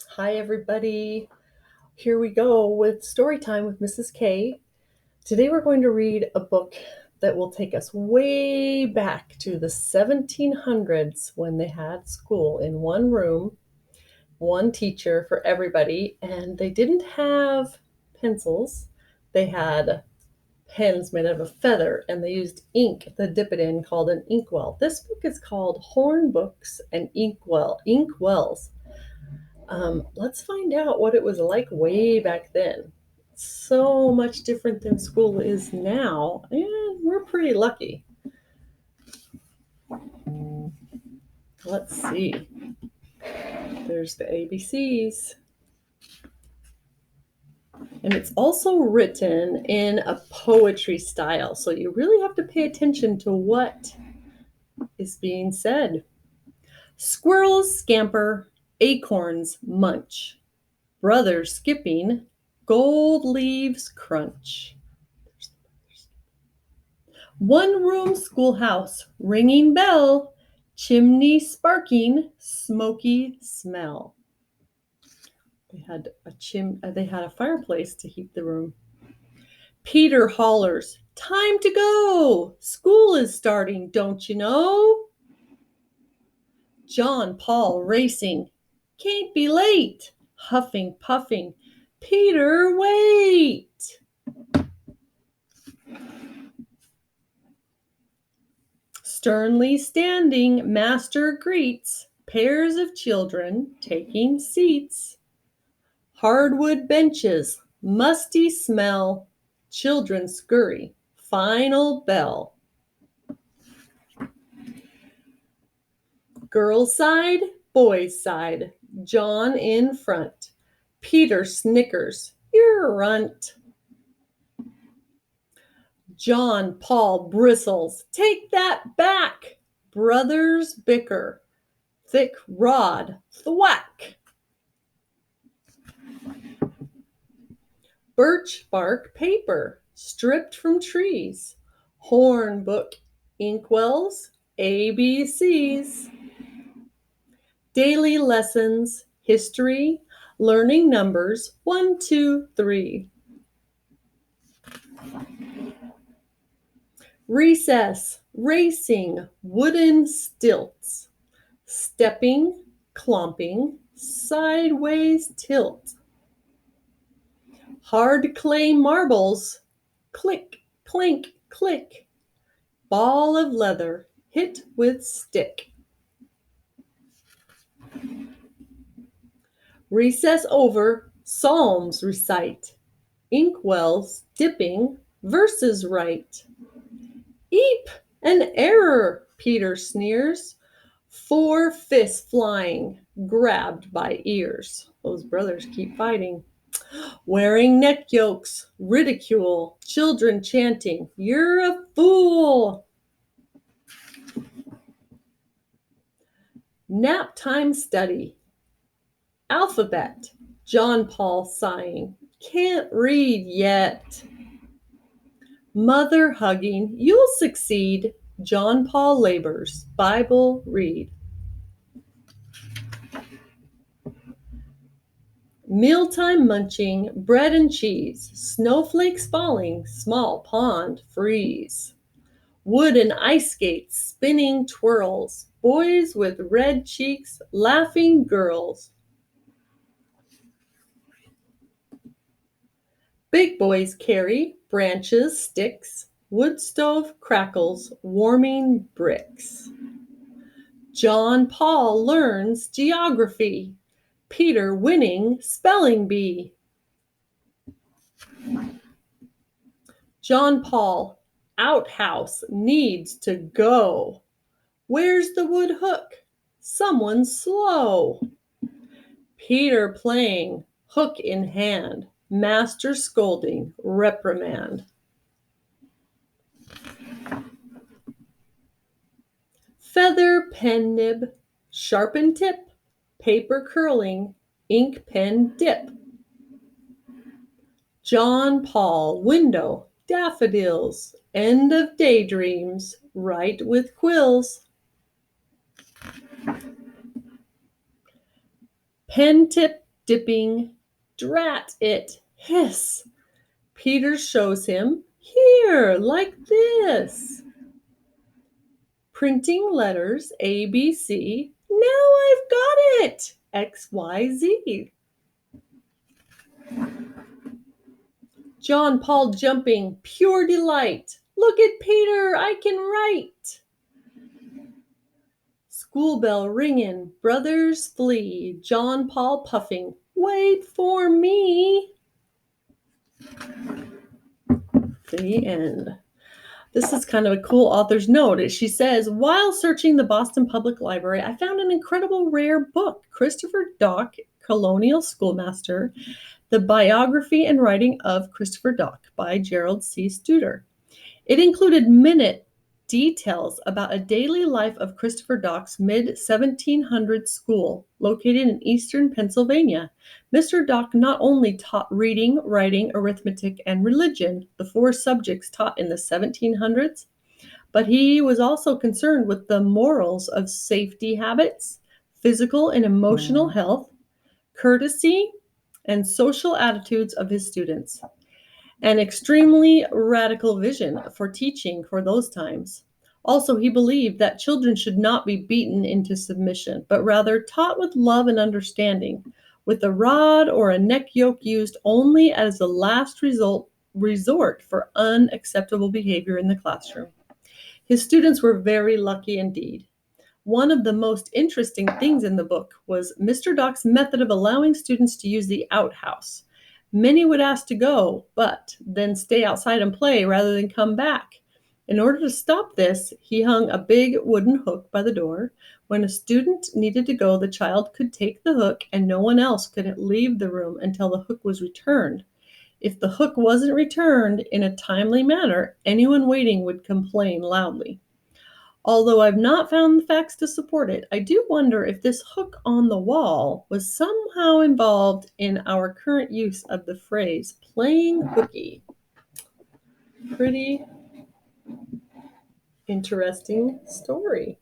Hi, everybody. Here we go with story time with Mrs. Kay. Today we're going to read a book that will take us way back to the 1700s when they had school in one room, one teacher for everybody, and they didn't have pencils. They had pens made out of a feather, and they used ink to dip it in called an inkwell. This book is called Hornbooks and Indwells. Let's find out what it was like way back then. So much different than school is now, and we're pretty lucky. Let's see. There's the ABCs. And it's also written in a poetry style, so you really have to pay attention to what is being said. Squirrels scamper, acorns munch, brothers skipping, gold leaves crunch. One room schoolhouse, ringing bell, chimney sparking, smoky smell. They had a fireplace to heat the room. Peter hollers, "Time to go! School is starting, don't you know?" John Paul racing, "Can't be late!" Huffing, puffing, "Peter, wait!" Sternly standing, master greets pairs of children taking seats. Hardwood benches, musty smell, children scurry, final bell. Girls' side, boys' side, John in front. Peter snickers, "You're a runt." John Paul bristles, "Take that back!" Brothers bicker, thick rod, thwack. Birch bark paper, stripped from trees. Hornbook, inkwells, ABCs. Daily lessons, history, learning numbers 1, 2, 3. Recess, racing, wooden stilts. Stepping, clomping, sideways tilt. Hard clay marbles, click, clink, click. Ball of leather, hit with stick. Recess over, psalms recite. Inkwells dipping, verses write. "Eep! An error!" Peter sneers. 4 fists flying, grabbed by ears. Those brothers keep fighting. Wearing neck yokes, ridicule, children chanting, "You're a fool!" Nap time study. Alphabet, John Paul sighing, "Can't read yet." Mother hugging, "You'll succeed." John Paul labors, Bible read. Mealtime munching, bread and cheese, snowflakes falling, small pond freeze. Wood and ice skates, spinning twirls, boys with red cheeks, laughing girls. Big boys carry branches, sticks, wood stove crackles, warming bricks. John Paul learns geography. Peter winning spelling bee. John Paul, outhouse needs to go. Where's the wood hook? Someone slow. Peter playing, hook in hand, master scolding, reprimand. Feather pen nib, sharpen tip, paper curling, ink pen dip. John Paul window, daffodils, end of daydreams, write with quills. Pen tip dipping, drat it, hiss. Peter shows him, here, like this. Printing letters A, B, C. Now I've got it! X, Y, Z. John Paul jumping, pure delight. Look at Peter, I can write. School bell ringing, brothers flee. John Paul puffing, wait for me. The end. This is kind of a cool author's note. She says, while searching the Boston Public Library, I found an incredible rare book, Christopher Dock, Colonial Schoolmaster, The Biography and Writing of Christopher Dock by Gerald C. Studer. It included minute details about a daily life of Christopher Dock's mid-1700s school located in eastern Pennsylvania. Mr. Dock not only taught reading, writing, arithmetic, and religion, the four subjects taught in the 1700s, but he was also concerned with the morals of safety habits, physical and emotional health, courtesy, and social attitudes of his students. An extremely radical vision for teaching for those times. Also, he believed that children should not be beaten into submission, but rather taught with love and understanding, with a rod or a neck yoke used only as a last resort for unacceptable behavior in the classroom. His students were very lucky indeed. One of the most interesting things in the book was Mr. Dock's method of allowing students to use the outhouse. Many would ask to go, but then stay outside and play rather than come back. In order to stop this, he hung a big wooden hook by the door. When a student needed to go, the child could take the hook and no one else could leave the room until the hook was returned. If the hook wasn't returned in a timely manner, anyone waiting would complain loudly. Although I've not found the facts to support it, I do wonder if this hook on the wall was somehow involved in our current use of the phrase playing hooky. Pretty interesting story.